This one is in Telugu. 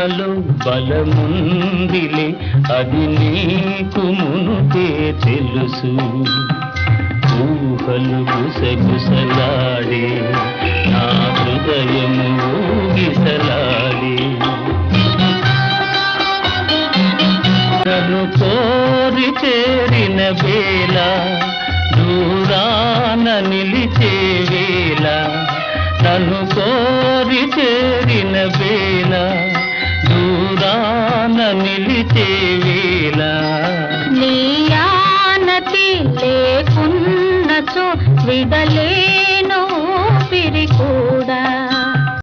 ప్రేమలో బలముందిలే, అది నీకు మునుపే తెలుసు. ఊహలు గుసగుసలాడే, నా హృదయము ఊగిసలాడే. నన్ను కోరి చేరిన వేళ, దూరాన నిలిచే వేళ. నన్ను కోరి చేరిన వేళ, దూరాన నిలిచే వేళ. నీ ఆనతి లేకున్నచో విడలే